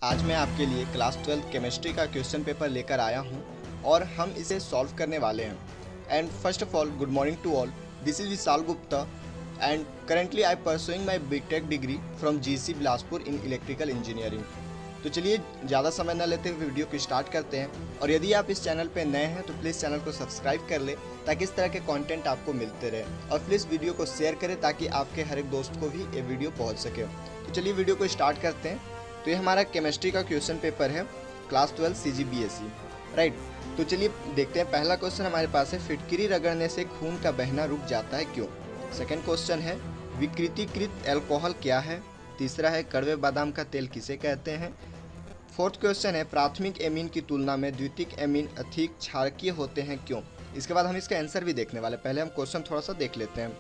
आज मैं आपके लिए क्लास 12 केमिस्ट्री का क्वेश्चन पेपर लेकर आया हूं और हम इसे सॉल्व करने वाले हैं। And first of all, good morning to all. This is Vishal Gupta and currently I pursuing my BTech degree from GC Bilaspur in electrical engineering. तो चलिए ज़्यादा समय न लेते हुए वीडियो को स्टार्ट करते हैं। और यदि आप इस चैनल पर नए हैं तो प्लीज़ चैनल को सब्सक्राइब कर ले ताकि इस तरह के कंटेंट आपको मिलते रहे, और प्लीज़ वीडियो को शेयर करें ताकि आपके हर एक दोस्त को भी ये वीडियो पहुंच सके। तो चलिए वीडियो को स्टार्ट करते हैं। तो ये हमारा केमिस्ट्री का क्वेश्चन पेपर है, क्लास 12 CGBSE, राइट। तो चलिए देखते हैं। पहला क्वेश्चन हमारे पास है, फिटकरी रगड़ने से खून का बहना रुक जाता है क्यों। सेकंड क्वेश्चन है, विकृतीकृत अल्कोहल क्या है। तीसरा है, कड़वे बादाम का तेल किसे कहते हैं। फोर्थ क्वेश्चन है, प्राथमिक एमीन की तुलना में द्वितीयक एमीन अधिक क्षारकीय होते हैं क्यों। इसके बाद हम इसका आंसर भी देखने वाले, पहले हम क्वेश्चन थोड़ा सा देख लेते हैं,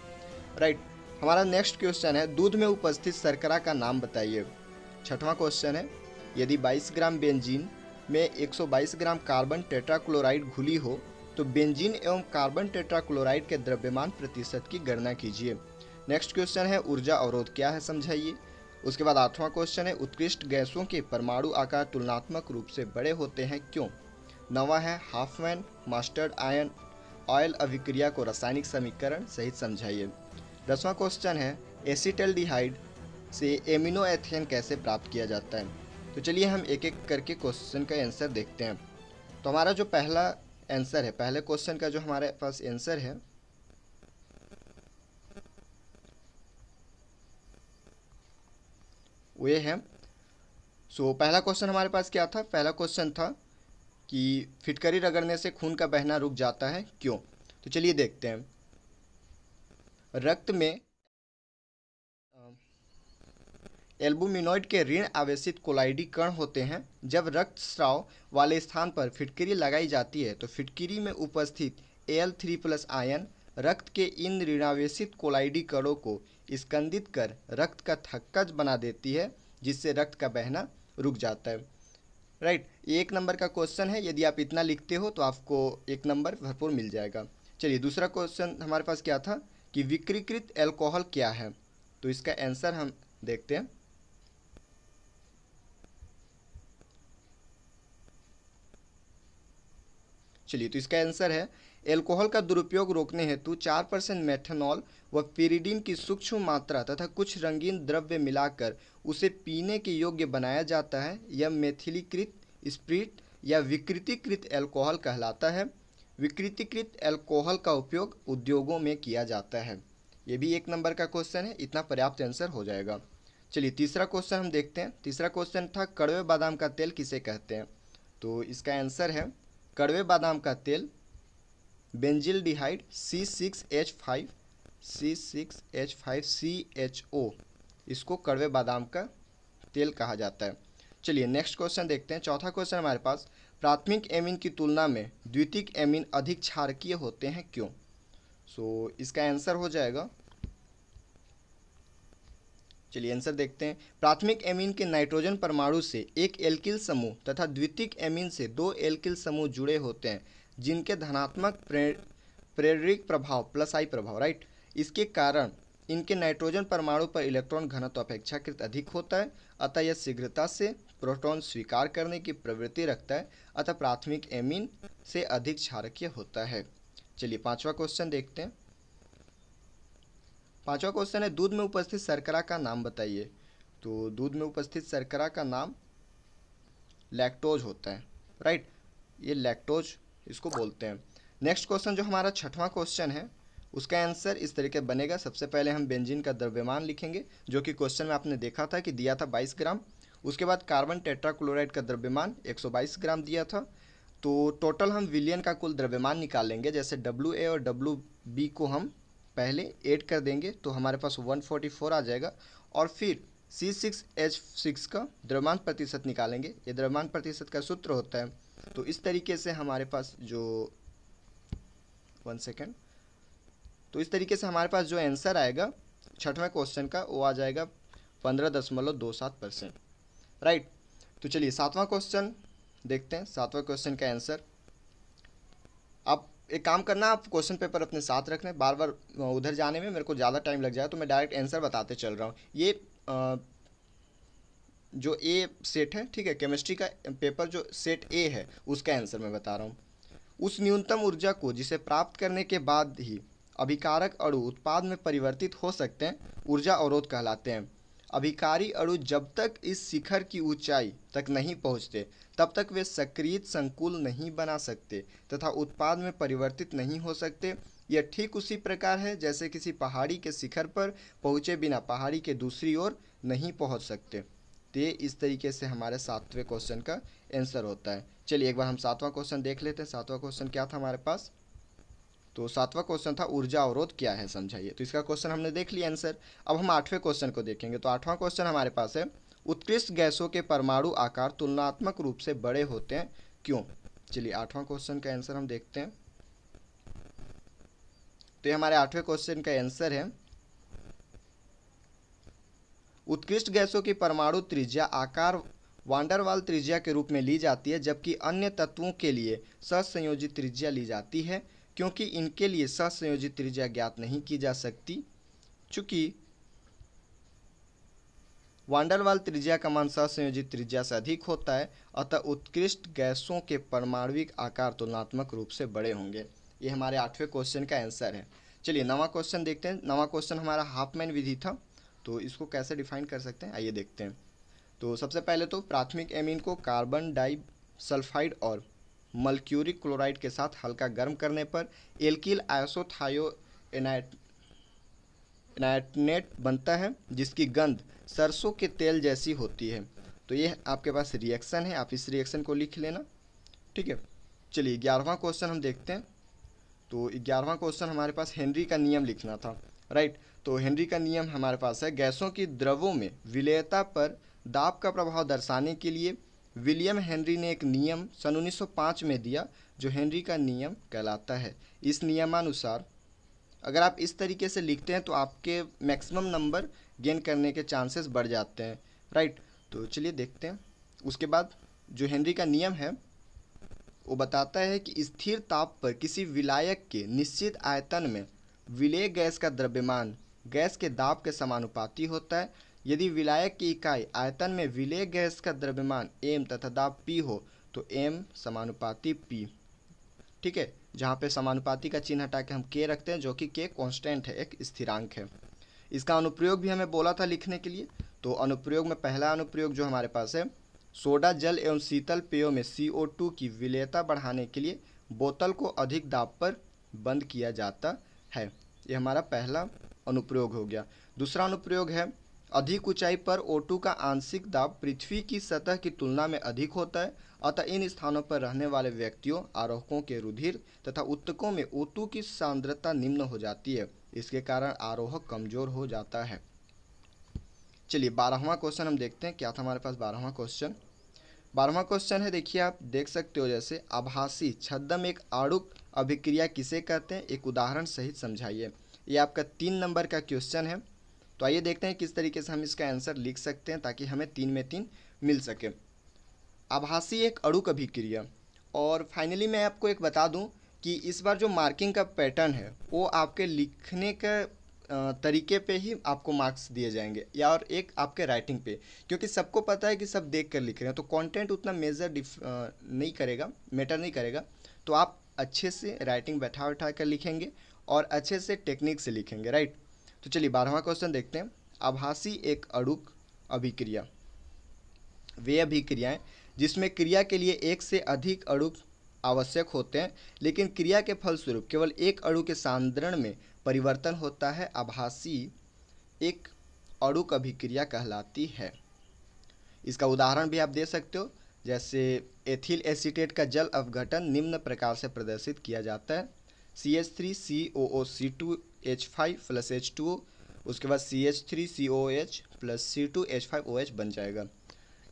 राइट। हमारा नेक्स्ट क्वेश्चन है, दूध में उपस्थित शर्करा का नाम बताइए। छठवां क्वेश्चन है, यदि 22 ग्राम बेंजीन में 122 ग्राम कार्बन टेट्राक्लोराइड घुली हो तो बेंजीन एवं कार्बन टेट्राक्लोराइड के द्रव्यमान प्रतिशत की गणना कीजिए। नेक्स्ट क्वेश्चन है, ऊर्जा अवरोध क्या है समझाइए। उसके बाद 8वां क्वेश्चन है, उत्कृष्ट गैसों के परमाणु आकार तुलनात्मक रूप से बड़े होते हैं क्यों। 9वां है, हाफमैन मस्टर्ड आयन ऑयल अभिक्रिया को रासायनिक समीकरण सहित समझाइए। 10वां क्वेश्चन है, एसिटल्डिहाइड से एमिनो एथेन कैसे प्राप्त किया जाता है। तो चलिए हम एक एक करके क्वेश्चन का आंसर देखते हैं। तो हमारा जो पहला आंसर है, पहले क्वेश्चन का जो हमारे पास आंसर है वो ये है। पहला क्वेश्चन हमारे पास क्या था, पहला क्वेश्चन था कि फिटकरी रगड़ने से खून का बहना रुक जाता है क्यों। तो चलिए देखते हैं। रक्त में एल्बुमिनॉइड के ऋण आवेशित कोलाइडी कण होते हैं। जब रक्तस्राव वाले स्थान पर फिटकरी लगाई जाती है तो फिटकरी में उपस्थित Al3+ आयन रक्त के इन ऋणावेशित कोलाइडी कणों को स्कंदित कर रक्त का थक्का बना देती है, जिससे रक्त का बहना रुक जाता है, राइट। ये 1 नंबर का क्वेश्चन है। यदि आप इतना लिखते हो तो आपको 1 नंबर भरपूर मिल जाएगा। चलिए दूसरा क्वेश्चन हमारे पास क्या था कि विकृतीकृत अल्कोहल क्या है। तो इसका आंसर हम देखते हैं। चलिए, तो इसका आंसर है, एल्कोहल का दुरुपयोग रोकने हेतु 4% मेथनॉल व पिरिडीन की सूक्ष्म मात्रा तथा कुछ रंगीन द्रव्य मिलाकर उसे पीने के योग्य बनाया जाता है। यह मेथिलीकृत स्प्रिट या विकृतीकृत अल्कोहल कहलाता है। विकृतीकृत अल्कोहल का उपयोग उद्योगों में किया जाता है। ये भी 1 नंबर का क्वेश्चन है, इतना पर्याप्त आंसर हो जाएगा। चलिए तीसरा क्वेश्चन हम देखते हैं। तीसरा क्वेश्चन था, कड़वे बादाम का तेल किसे कहते हैं। तो इसका आंसर है, कड़वे बादाम का तेल बेंजिल्डिहाइड C6H5CHO, इसको कड़वे बादाम का तेल कहा जाता है। चलिए नेक्स्ट क्वेश्चन देखते हैं। चौथा क्वेश्चन हमारे पास, प्राथमिक एमीन की तुलना में द्वितीयक एमीन अधिक क्षारकीय होते हैं क्यों। इसका आंसर हो जाएगा, चलिए आंसर देखते हैं। प्राथमिक एमीन के नाइट्रोजन परमाणु से एक एल्किल समूह तथा द्वितीयक एमीन से 2 एल्किल समूह जुड़े होते हैं, जिनके धनात्मक प्रेरक प्रभाव +I प्रभाव, राइट। इसके कारण इनके नाइट्रोजन परमाणु पर इलेक्ट्रॉन घनत्व अपेक्षाकृत अधिक होता है, अतः यह शीघ्रता से प्रोटॉन स्वीकार करने की प्रवृत्ति रखता है, अतः प्राथमिक एमीन से अधिक क्षारकीय होता है। चलिए 5वां क्वेश्चन देखते हैं। 5वां क्वेश्चन है, दूध में उपस्थित शर्करा का नाम बताइए। तो दूध में उपस्थित शर्करा का नाम लैक्टोज होता है, राइट। ये लैक्टोज इसको बोलते हैं। नेक्स्ट क्वेश्चन जो हमारा 6वां क्वेश्चन है, उसका आंसर इस तरीके बनेगा। सबसे पहले हम बेंजीन का द्रव्यमान लिखेंगे, जो कि क्वेश्चन में आपने देखा था कि दिया था 22 ग्राम। उसके बाद कार्बन टेट्राक्लोराइड का द्रव्यमान 122 ग्राम दिया था। तो टोटल हम विलियन का कुल द्रव्यमान निकालेंगे। जैसे WA और WB को हम पहले ऐड कर देंगे तो हमारे पास 144 आ जाएगा, और फिर C6H6 का द्रव्यमान प्रतिशत निकालेंगे। ये द्रव्यमान प्रतिशत का सूत्र होता है। तो इस तरीके से हमारे पास जो 1 सेकेंड, तो इस तरीके से हमारे पास जो आंसर आएगा 6वें क्वेश्चन का, वो आ जाएगा 15.27%, राइट। तो चलिए 7वां क्वेश्चन देखते हैं। 7वां क्वेश्चन का आंसर, आप एक काम करना, आप क्वेश्चन पेपर अपने साथ रखना, बार बार उधर जाने में मेरे को ज़्यादा टाइम लग जाए, तो मैं डायरेक्ट आंसर बताते चल रहा हूँ। ये जो ए सेट है, ठीक है, केमिस्ट्री का पेपर जो सेट ए है उसका आंसर मैं बता रहा हूँ। उस न्यूनतम ऊर्जा को जिसे प्राप्त करने के बाद ही अभिकारक अणु उत्पाद में परिवर्तित हो सकते हैं ऊर्जा अवरोध कहलाते हैं। अभिकारी अणु जब तक इस शिखर की ऊंचाई तक नहीं पहुंचते तब तक वे सक्रिय संकुल नहीं बना सकते तथा उत्पाद में परिवर्तित नहीं हो सकते। यह ठीक उसी प्रकार है जैसे किसी पहाड़ी के शिखर पर पहुंचे बिना पहाड़ी के दूसरी ओर नहीं पहुंच सकते। तो ये इस तरीके से हमारे 7वें क्वेश्चन का आंसर होता है। चलिए एक बार हम 7वां क्वेश्चन देख लेते हैं। 7वां क्वेश्चन क्या था हमारे पास? तो 7वां क्वेश्चन था ऊर्जा अवरोध क्या है समझाइए। तो इसका क्वेश्चन हमने देख लिया आंसर। अब हम 8वें क्वेश्चन को देखेंगे। तो 8वां क्वेश्चन हमारे पास है उत्कृष्ट गैसों के परमाणु आकार तुलनात्मक रूप से बड़े होते हैं क्यों? चलिए 8वां क्वेश्चन का आंसर हम देखते हैं। तो ये हमारे 8वें क्वेश्चन का आंसर है उत्कृष्ट गैसों की परमाणु त्रिज्या आकार वांडरवाल त्रिज्या के रूप में ली जाती है जबकि अन्य तत्वों के लिए सहसंयोजित त्रिज्या ली जाती है क्योंकि इनके लिए सहसंयोजित त्रिज्या ज्ञात नहीं की जा सकती। चूंकि वांडरवाल त्रिज्या का मान सहसंयोजित त्रिज्या से अधिक होता है अतः उत्कृष्ट गैसों के परमाणविक आकार तुलनात्मक रूप से बड़े होंगे। ये हमारे 8वें क्वेश्चन का आंसर है। चलिए 9वां क्वेश्चन देखते हैं। 9वां क्वेश्चन हमारा हाफमैन विधि था, तो इसको कैसे डिफाइन कर सकते हैं आइए देखते हैं। तो सबसे पहले तो प्राथमिक एमीन को कार्बन डाइसल्फाइड और मर्क्यूरिक क्लोराइड के साथ हल्का गर्म करने पर एल्किल आइसोथायोएनाइनेट बनता है जिसकी गंध सरसों के तेल जैसी होती है। तो ये आपके पास रिएक्शन है, आप इस रिएक्शन को लिख लेना, ठीक है। चलिए 11वां क्वेश्चन हम देखते हैं। तो 11वां क्वेश्चन हमारे पास हेनरी का नियम लिखना था, राइट। तो हेनरी का नियम हमारे पास है गैसों की द्रवों में विलेयता पर दाब का प्रभाव दर्शाने के लिए विलियम हेनरी ने एक नियम सन 1905 में दिया जो हेनरी का नियम कहलाता है। इस नियमानुसार अगर आप इस तरीके से लिखते हैं तो आपके मैक्सिमम नंबर गेन करने के चांसेस बढ़ जाते हैं, राइट। तो चलिए देखते हैं। उसके बाद जो हेनरी का नियम है वो बताता है कि स्थिर ताप पर किसी विलायक के निश्चित आयतन में विलेय गैस का द्रव्यमान गैस के दाब के समानुपाती होता है। यदि विलायक की इकाई आयतन में विलेय गैस का द्रव्यमान m तथा दाब p हो तो m समानुपाती p, ठीक है। जहाँ पे समानुपाती का चिन्ह हटा के हम k रखते हैं जो कि k कांस्टेंट है, एक स्थिरांक है। इसका अनुप्रयोग भी हमें बोला था लिखने के लिए। तो अनुप्रयोग में पहला अनुप्रयोग जो हमारे पास है सोडा जल एवं शीतल पेयों में CO2 की विलेयता बढ़ाने के लिए बोतल को अधिक दाब पर बंद किया जाता है। ये हमारा पहला अनुप्रयोग हो गया। दूसरा अनुप्रयोग है अधिक ऊंचाई पर O2 का आंशिक दाब पृथ्वी की सतह की तुलना में अधिक होता है अतः इन स्थानों पर रहने वाले व्यक्तियों आरोहकों के रुधिर तथा उत्तकों में O2 की सांद्रता निम्न हो जाती है। इसके कारण आरोहक कमजोर हो जाता है। चलिए 12वां क्वेश्चन हम देखते हैं। क्या था हमारे पास 12वां क्वेश्चन? 12वां क्वेश्चन है, देखिए आप देख सकते हो जैसे आभासी छद्म एक आणुक अभिक्रिया किसे कहते हैं, एक उदाहरण सहित समझाइए। ये आपका 3 नंबर का क्वेश्चन है। तो आइए देखते हैं किस तरीके से हम इसका आंसर लिख सकते हैं ताकि हमें 3 में 3 मिल सके। आभासी एक अणुक अभिक्रिया। और फाइनली मैं आपको एक बता दूं कि इस बार जो मार्किंग का पैटर्न है वो आपके लिखने का तरीके पे ही आपको मार्क्स दिए जाएंगे या और एक आपके राइटिंग पे, क्योंकि सबको पता है कि सब देख कर लिख रहे हैं तो कंटेंट उतना नहीं करेगा, मैटर नहीं करेगा। तो आप अच्छे से राइटिंग बैठा कर लिखेंगे और अच्छे से टेक्निक से लिखेंगे, राइट। तो चलिए 12वां क्वेश्चन देखते हैं। आभासी एक अणुक अभिक्रिया वे अभिक्रियाएं जिसमें क्रिया के लिए एक से अधिक अणु आवश्यक होते हैं लेकिन क्रिया के फलस्वरूप केवल एक अणु के सांद्रण में परिवर्तन होता है, आभासी एक अणुक अभिक्रिया कहलाती है। इसका उदाहरण भी आप दे सकते हो, जैसे एथिल एसीटेट का जल अपघटन निम्न प्रकार से प्रदर्शित किया जाता है CH3COOC2H5 + H2O, उसके बाद CH3COOH + C2H5OH बन जाएगा।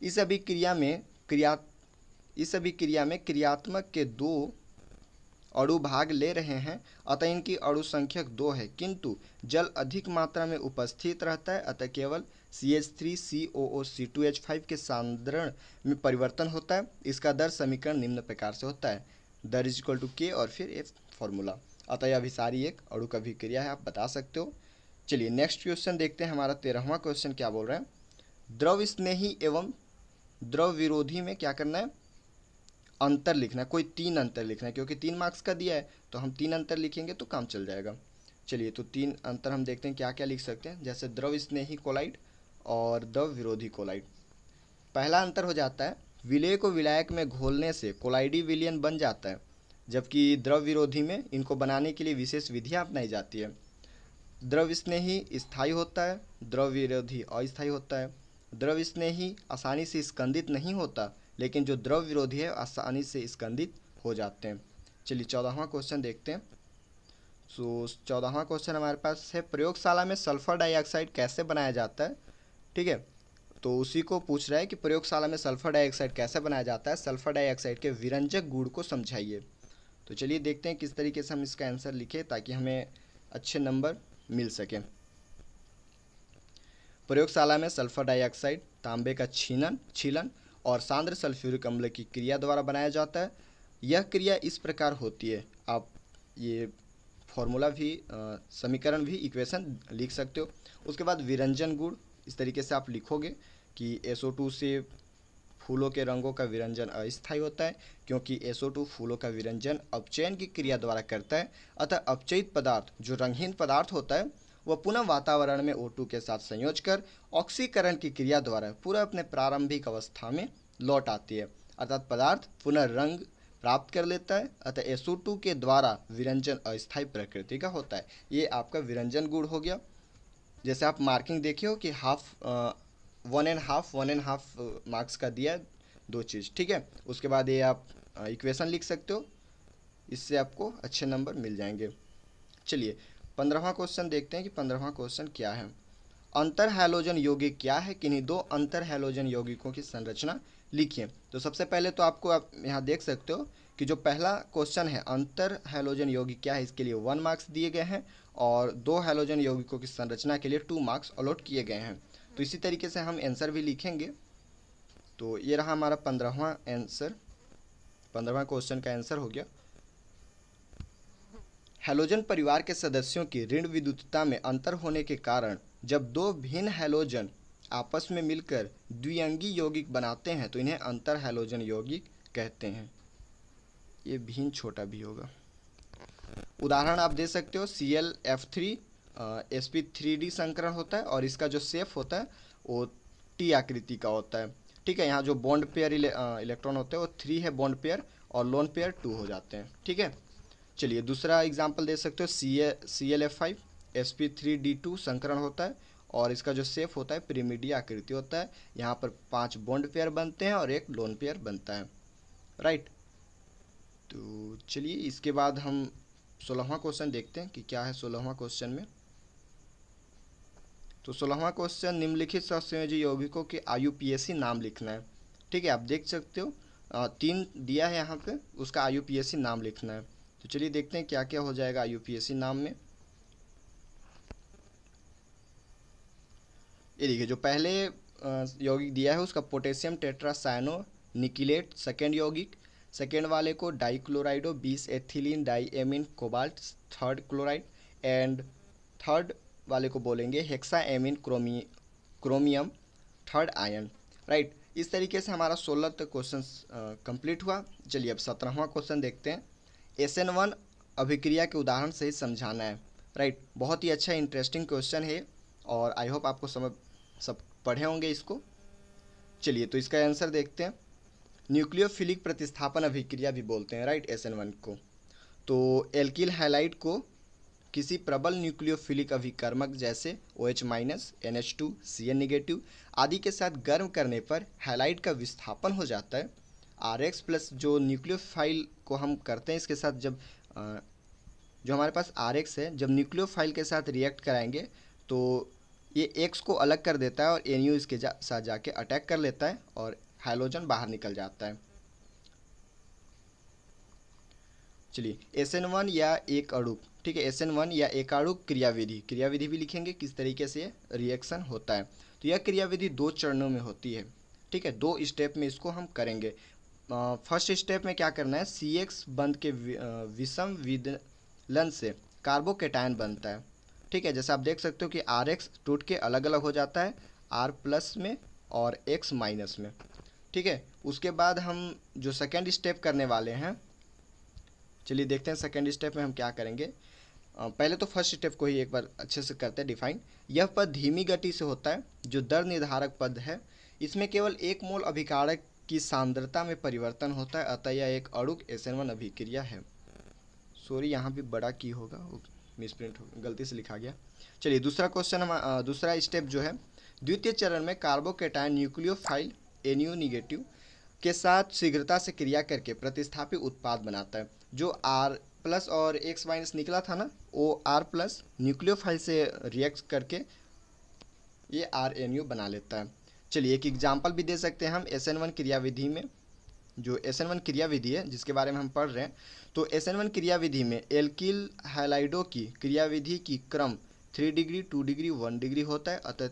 इस अभिक्रिया में क्रियात्मक के 2 अणु भाग ले रहे हैं अतः इनकी अणु संख्यक 2 है किंतु जल अधिक मात्रा में उपस्थित रहता है अतः केवल CH3COOC2H5 के सांद्रण में परिवर्तन होता है। इसका दर समीकरण निम्न प्रकार से होता है दर = K और फिर एक फॉर्मूला। अतः यह अभिसारी एक अणुक अभिक्रिया है, आप बता सकते हो। चलिए नेक्स्ट क्वेश्चन देखते हैं। हमारा 13वां क्वेश्चन क्या बोल रहा है? द्रव स्नेही एवं द्रव विरोधी में क्या करना है, अंतर लिखना है, कोई 3 अंतर लिखना है, क्योंकि 3 मार्क्स का दिया है तो हम 3 अंतर लिखेंगे तो काम चल जाएगा। चलिए तो 3 अंतर हम देखते हैं क्या क्या लिख सकते हैं, जैसे द्रव स्नेही कोलाइड और द्रव विरोधी कोलाइड। पहला अंतर हो जाता है, विलेय को विलायक में घोलने से कोलाइडी विलयन बन जाता है, जबकि द्रव विरोधी में इनको बनाने के लिए विशेष विधियाँ अपनाई जाती है। द्रव स्नेही स्थायी होता है, द्रव विरोधी अस्थायी होता है। द्रव स्नेही आसानी से स्कंदित नहीं होता, लेकिन जो द्रव विरोधी है आसानी से स्कंदित हो जाते हैं। चलिए 14वां क्वेश्चन देखते हैं। 14वां क्वेश्चन हमारे पास है, प्रयोगशाला में सल्फर डाइऑक्साइड कैसे बनाया जाता है। ठीक है, तो उसी को पूछ रहा है कि प्रयोगशाला में सल्फर डाइऑक्साइड कैसे बनाया जाता है, सल्फर डाइऑक्साइड के विरंजक गुण को समझाइए। तो चलिए देखते हैं किस तरीके से हम इसका आंसर लिखें ताकि हमें अच्छे नंबर मिल सकें। प्रयोगशाला में सल्फर डाइऑक्साइड तांबे का छीलन और सांद्र सल्फ्यूरिक अम्ल की क्रिया द्वारा बनाया जाता है। यह क्रिया इस प्रकार होती है, आप ये फॉर्मूला भी समीकरण भी इक्वेशन लिख सकते हो। उसके बाद विरंजन गुण इस तरीके से आप लिखोगे कि SO2 से फूलों के रंगों का विरंजन अस्थायी होता है, क्योंकि SO2 फूलों का विरंजन अपचयन की क्रिया द्वारा करता है। अतः अपचयित पदार्थ जो रंगहीन पदार्थ होता है वह पुनः वातावरण में O2 के साथ संयोज कर ऑक्सीकरण की क्रिया द्वारा पूरा अपने प्रारंभिक अवस्था में लौट आती है, अर्थात पदार्थ पुनः रंग प्राप्त कर लेता है। अतः SO2 के द्वारा विरंजन अस्थायी प्रकृति का होता है। ये आपका विरंजन गुण हो गया। जैसे आप मार्किंग देखिए हो कि वन एंड हाफ मार्क्स का दिया है 2 चीज़। ठीक है, उसके बाद ये आप इक्वेशन लिख सकते हो, इससे आपको अच्छे नंबर मिल जाएंगे। चलिए 15वां क्वेश्चन देखते हैं कि 15वां क्वेश्चन क्या है। अंतर हैलोजन यौगिक क्या है, किन्हीं 2 अंतर हैलोजन यौगिकों की संरचना लिखिए। तो सबसे पहले तो आपको आप यहाँ देख सकते हो कि जो पहला क्वेश्चन है अंतर हैलोजन यौगिक क्या है, इसके लिए 1 मार्क्स दिए गए हैं और 2 हैलोजन यौगिकों की संरचना के लिए 2 मार्क्स अलॉट किए गए हैं। तो इसी तरीके से हम आंसर भी लिखेंगे। तो ये रहा हमारा 15वां आंसर, 15वां क्वेश्चन का आंसर हो गया। हैलोजन परिवार के सदस्यों की ऋण विद्युतता में अंतर होने के कारण जब 2 भिन्न हैलोजन आपस में मिलकर द्विअंगी यौगिक बनाते हैं तो इन्हें अंतर हैलोजन यौगिक कहते हैं। ये भिन्न छोटा भी होगा। उदाहरण आप दे सकते हो, ClF3 sp3d संकरण होता है और इसका जो शेप होता है वो T आकृति का होता है। ठीक है, यहाँ जो बॉन्ड पेयर इलेक्ट्रॉन होते हैं वो 3 है बॉन्ड पेयर और लोन पेयर 2 हो जाते हैं। ठीक है, चलिए दूसरा एग्जाम्पल दे सकते हो, ClF5 sp3d2 संकरण होता है और इसका जो शेप होता है पिरामिडीय आकृति होता है। यहाँ पर 5 बॉन्ड पेयर बनते हैं और 1 लोन पेयर बनता है। राइट, तो चलिए इसके बाद हम 16वां क्वेश्चन देखते हैं कि क्या है 16वां क्वेश्चन में। तो 16वां क्वेश्चन, निम्नलिखित सहसंयोजी यौगिकों के IUPAC नाम लिखना है। ठीक है, आप देख सकते हो 3 दिया है यहाँ पे, उसका IUPAC नाम लिखना है। तो चलिए देखते हैं क्या क्या हो जाएगा IUPAC नाम में। ये देखिए जो पहले यौगिक दिया है उसका पोटेशियम टेट्रासाइनो निकिलेट सेकेंड यौगिक, सेकेंड वाले को dichlorido 20 ethylene diamine cobalt third chloride and third वाले को बोलेंगे hexaamine chromium third ion. Right, इस तरीके से हमारा 16 तक क्वेश्चन कंप्लीट हुआ। चलिए अब 17वां क्वेश्चन देखते हैं। SN1 अभिक्रिया के उदाहरण से ही समझाना है। राइट, बहुत ही अच्छा इंटरेस्टिंग क्वेश्चन है और आई होप आपको सब पढ़े होंगे इसको। चलिए तो इसका आंसर देखते हैं। न्यूक्लियोफिलिक प्रतिस्थापन अभिक्रिया भी बोलते हैं, राइट, SN1 को। तो एल्किल हैलाइड को किसी प्रबल न्यूक्लियोफिलिक अभिकर्मक जैसे OH-, NH2, Cn- नेगेटिव आदि के साथ गर्म करने पर हैलाइड का विस्थापन हो जाता है। RX प्लस जो न्यूक्लियोफाइल को हम करते हैं इसके साथ, जब जो हमारे पास RX है जब न्यूक्लियोफाइल के साथ रिएक्ट कराएंगे तो ये X को अलग कर देता है और NU इसके साथ जाके अटैक कर लेता है और हैलोजन बाहर निकल जाता है। चलिए SN1 या एक अणुक, ठीक है, SN1 या एक अणुक क्रियाविधि भी लिखेंगे किस तरीके से रिएक्शन होता है। तो यह क्रियाविधि 2 चरणों में होती है। ठीक है, 2 स्टेप में इसको हम करेंगे। फर्स्ट स्टेप में क्या करना है, CX बंध के विषम विदलन से कार्बोकेटायन बनता है। ठीक है, जैसे आप देख सकते हो कि RX टूट के अलग अलग हो जाता है R+ में और x माइनस में। ठीक है, उसके बाद हम जो सेकेंड स्टेप करने वाले हैं, चलिए देखते हैं सेकेंड स्टेप में हम क्या करेंगे। पहले तो फर्स्ट स्टेप को ही एक बार अच्छे से करते हैं डिफाइन। यह पद धीमी गति से होता है जो दर निर्धारक पद है। इसमें केवल 1 मोल अभिकारक की सांद्रता में परिवर्तन होता है, अतः यह एक अणुक SN1 अभिक्रिया है। सॉरी, यहाँ भी बड़ा की होगा, मिसप्रिंट हो, गलती से लिखा गया। चलिए दूसरा क्वेश्चन, हम दूसरा स्टेप जो है, द्वितीय चरण में कार्बोकेटायन न्यूक्लियोफाइल NU निगेटिव के साथ शीघ्रता से क्रिया करके प्रतिस्थापी उत्पाद बनाता है। जो R+ और X- निकला था ना, वो R+ न्यूक्लियोफाइल से रिएक्ट करके ये RNU बना लेता है। चलिए एक एग्जाम्पल भी दे सकते हैं हम SN1 क्रियाविधि में। जो SN1 क्रियाविधि है जिसके बारे में हम पढ़ रहे हैं, तो SN1 क्रियाविधि में एल्किल हैलाइडों की क्रियाविधि की क्रम 3 डिग्री, 2 डिग्री, 1 डिग्री होता है। अतः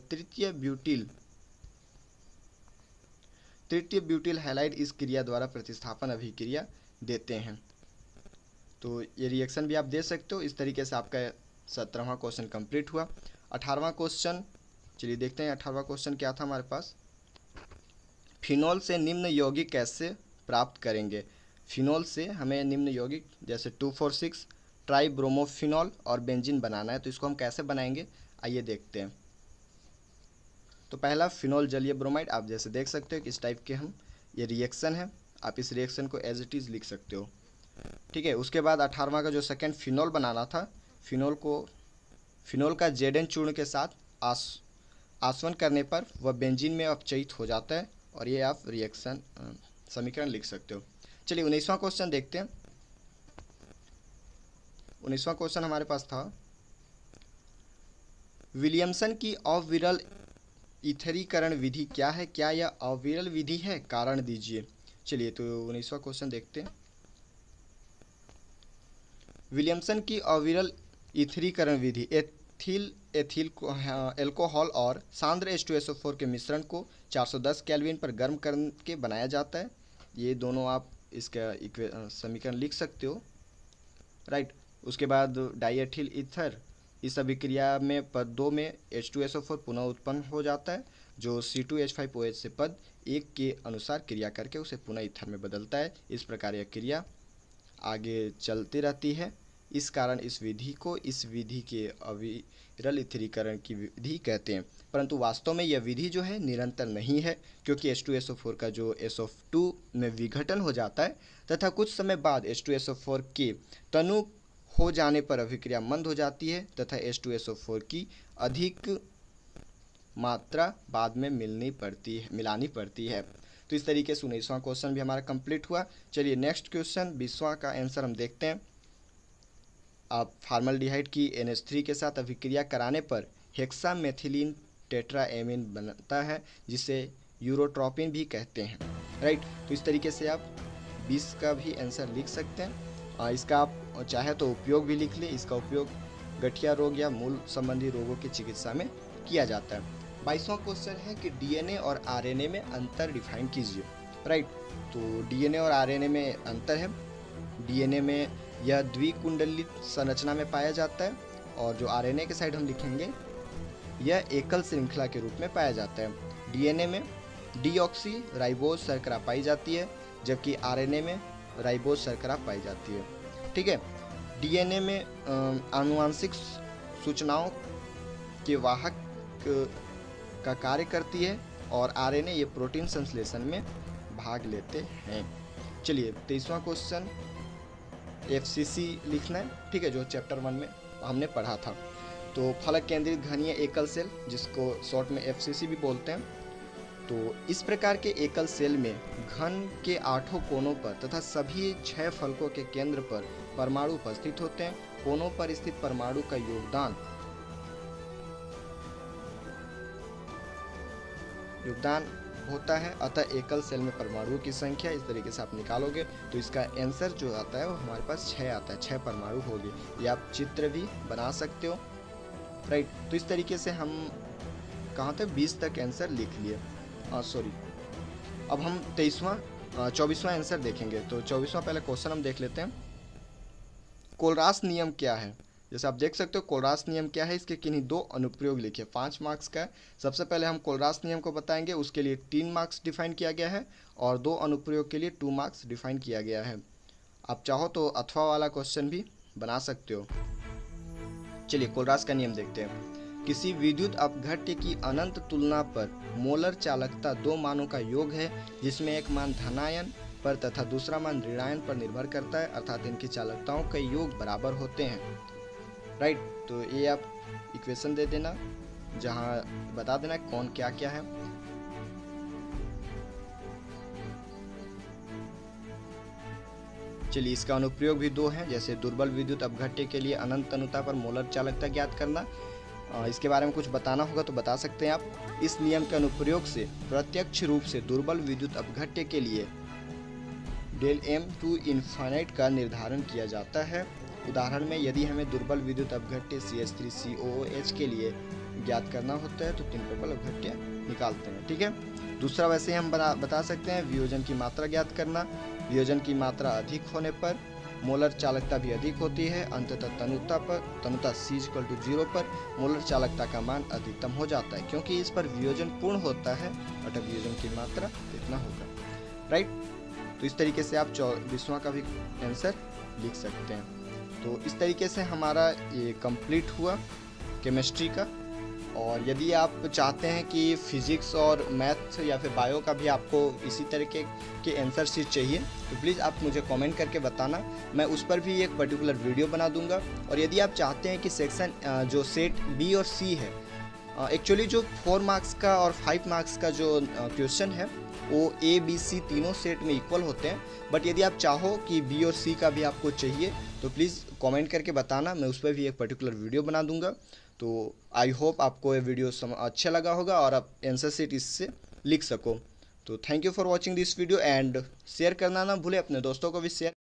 तृतीय ब्यूटिल हैलाइड इस क्रिया द्वारा प्रतिस्थापन अभिक्रिया देते हैं। तो ये रिएक्शन भी आप दे सकते हो। इस तरीके से आपका 17वां क्वेश्चन कंप्लीट हुआ। 18वां क्वेश्चन, चलिए देखते हैं 18वां क्वेश्चन क्या था हमारे पास। फिनोल से निम्न यौगिक कैसे प्राप्त करेंगे। फिनोल से हमें निम्न यौगिक जैसे 2,4,6 ट्राइब्रोमोफिनॉल और बेंजीन बनाना है, तो इसको हम कैसे बनाएंगे आइए देखते हैं। तो पहला फिनोल जलीय ब्रोमाइड, आप जैसे देख सकते हो कि इस टाइप के हम ये रिएक्शन है, आप इस रिएक्शन को एज इट इज़ लिख सकते हो। ठीक है, उसके बाद 18वां का जो सेकेंड फिनोल बनाना था, फिनोल का Zn चूर्ण के साथ आसवन करने पर वह बेंजीन में अपचयित हो जाता है, और ये आप रिएक्शन समीकरण लिख सकते हो। चलिए 19वां क्वेश्चन देखते हैं। 19वां क्वेश्चन हमारे पास था, विलियमसन की अविरल इथरीकरण विधि क्या है, क्या यह अविरल विधि है, कारण दीजिए। चलिए तो 19वां क्वेश्चन देखते हैं। विलियमसन की अविरल इथरीकरण विधि एथिल एल्कोहल और सांद्र H2SO4 के मिश्रण को 410 केल्विन पर गर्म करके बनाया जाता है। ये दोनों आप इसका समीकरण लिख सकते हो, राइट। उसके बाद डाइएथिल ईथर, इस अभिक्रिया में पद 2 में H2SO4 पुनः उत्पन्न हो जाता है, जो C2H5OH से पद 1 के अनुसार क्रिया करके उसे पुनः ईथर में बदलता है। इस प्रकार यह क्रिया आगे चलती रहती है। इस कारण इस विधि को इस विधि के अविरल इथरीकरण की विधि कहते हैं। परंतु वास्तव में यह विधि जो है निरंतर नहीं है, क्योंकि H2SO4 का जो SO2 में विघटन हो जाता है तथा कुछ समय बाद H2SO4 के तनु हो जाने पर अभिक्रिया मंद हो जाती है तथा H2SO4 की अधिक मात्रा बाद में मिलानी पड़ती है। तो इस तरीके से 19वां क्वेश्चन भी हमारा कंप्लीट हुआ। चलिए नेक्स्ट क्वेश्चन 20वां का आंसर हम देखते हैं। आप फार्मल्डिहाइड की NH3 के साथ अभिक्रिया कराने पर हेक्सामेथिलीन टेट्राएमीन बनता है, जिसे यूरोट्रोपिन भी कहते हैं, राइट। तो इस तरीके से आप 20 का भी आंसर लिख सकते हैं। इसका आप चाहे तो उपयोग भी लिख लें। इसका उपयोग गठिया रोग या मूल संबंधी रोगों की चिकित्सा में किया जाता है। 22वां क्वेश्चन है कि DNA और RNA में अंतर डिफाइन कीजिए, राइट। तो DNA और RNA में अंतर है। DNA में यह द्विकुंडलित संरचना में पाया जाता है, और जो RNA के साइड हम लिखेंगे यह एकल श्रृंखला के रूप में पाया जाता है। DNA में डीऑक्सी राइबोज शर्करा पाई जाती है, जबकि RNA में राइबोज शर्करा पाई जाती है। ठीक है, DNA में आनुवांशिक सूचनाओं के वाहक का कार्य करती है, और RNA ये प्रोटीन संश्लेषण में भाग लेते हैं। चलिए 23वां क्वेश्चन FCC लिखना है, ठीक है, जो चैप्टर 1 में हमने पढ़ा था। तो फलक केंद्रित घनीय एकल सेल, जिसको शॉर्ट में FCC भी बोलते हैं। तो इस प्रकार के एकल सेल में घन के 8 कोनों पर तथा सभी 6 फलकों के केंद्र पर परमाणु उपस्थित होते हैं। कोनों पर स्थित परमाणु का योगदान होता है, अतः एकल सेल में परमाणुओं की संख्या इस तरीके से आप निकालोगे तो इसका आंसर जो आता है वो हमारे पास 6 आता है। 6 परमाणु होगी। ये आप चित्र भी बना सकते हो, राइट। तो इस तरीके से हम कहाँ तक 20 तक आंसर लिख लिए। सॉरी, अब हम 24वां आंसर देखेंगे। तो 24वां पहले क्वेश्चन हम देख लेते हैं। कोलरास नियम क्या है। जैसे आप देख सकते हो कोलरास नियम क्या है, इसके किन्हीं 2 अनुप्रयोग लिखे, 5 मार्क्स का है। सबसे पहले हम कोलरास नियम को बताएंगे, उसके लिए 3 मार्क्स डिफाइन किया गया है और 2 अनुप्रयोग के लिए 2 मार्क्स डिफाइन किया गया है। आप चाहो तो अथवा वाला क्वेश्चन भी बना सकते हो। चलिए कोलरास का नियम देखते हैं। किसी विद्युत अपघट्य की अनंत तुलना पर मोलर चालकता 2 मानों का योग है, जिसमें एक मान धनायन पर तथा दूसरा मान ऋणायन पर निर्भर करता है, अर्थात इनकी चालकताओं के योग बराबर होते हैं। राइट, तो ये आप इक्वेशन दे देना, जहां बता देना कौन क्या क्या है। चलिए इसका अनुप्रयोग भी 2 हैं, जैसे दुर्बल विद्युत अपघट्य के लिए अनंत तनुता पर मोलर चालकता ज्ञात करना। इसके बारे में कुछ बताना होगा तो बता सकते हैं आप। इस नियम के अनुप्रयोग से प्रत्यक्ष रूप से दुर्बल विद्युत अपघट्य के लिए डेल एम टू इन्फाइनाइट का निर्धारण किया जाता है। उदाहरण में यदि हमें दुर्बल विद्युत अपघट्य CH3COOH के लिए ज्ञात करना होता है तो 3 प्रबल अपघट्य निकालते हैं। ठीक है, दूसरा वैसे हम बता सकते हैं वियोजन की मात्रा ज्ञात करना। वियोजन की मात्रा अधिक होने पर मोलर चालकता भी अधिक होती है। अंततः तनुता C=0 पर मोलर चालकता का मान अधिकतम हो जाता है, क्योंकि इस पर वियोजन पूर्ण होता है, अतः वियोजन की मात्रा कितना होगा। राइट, तो इस तरीके से आप 24वां का भी आंसर लिख सकते हैं। तो इस तरीके से हमारा ये कंप्लीट हुआ केमिस्ट्री का। और यदि आप चाहते हैं कि फिजिक्स और मैथ या फिर बायो का भी आपको इसी तरीके के आंसर शीट चाहिए तो प्लीज़ आप मुझे कमेंट करके बताना, मैं उस पर भी एक पर्टिकुलर वीडियो बना दूंगा। और यदि आप चाहते हैं कि सेक्शन जो सेट बी और सी है, एक्चुअली जो 4 मार्क्स का और 5 मार्क्स का जो क्वेश्चन है वो ए बी सी तीनों सेट में इक्वल होते हैं, बट यदि आप चाहो कि बी और सी का भी आपको चाहिए तो प्लीज़ कमेंट करके बताना, मैं उस पर भी एक पर्टिकुलर वीडियो बना दूंगा। तो आई होप आपको ये वीडियो अच्छा लगा होगा और आप आंसर शीट इससे लिख सको। तो thank you for watching this video and share करना ना भूले, अपने दोस्तों को भी शेयर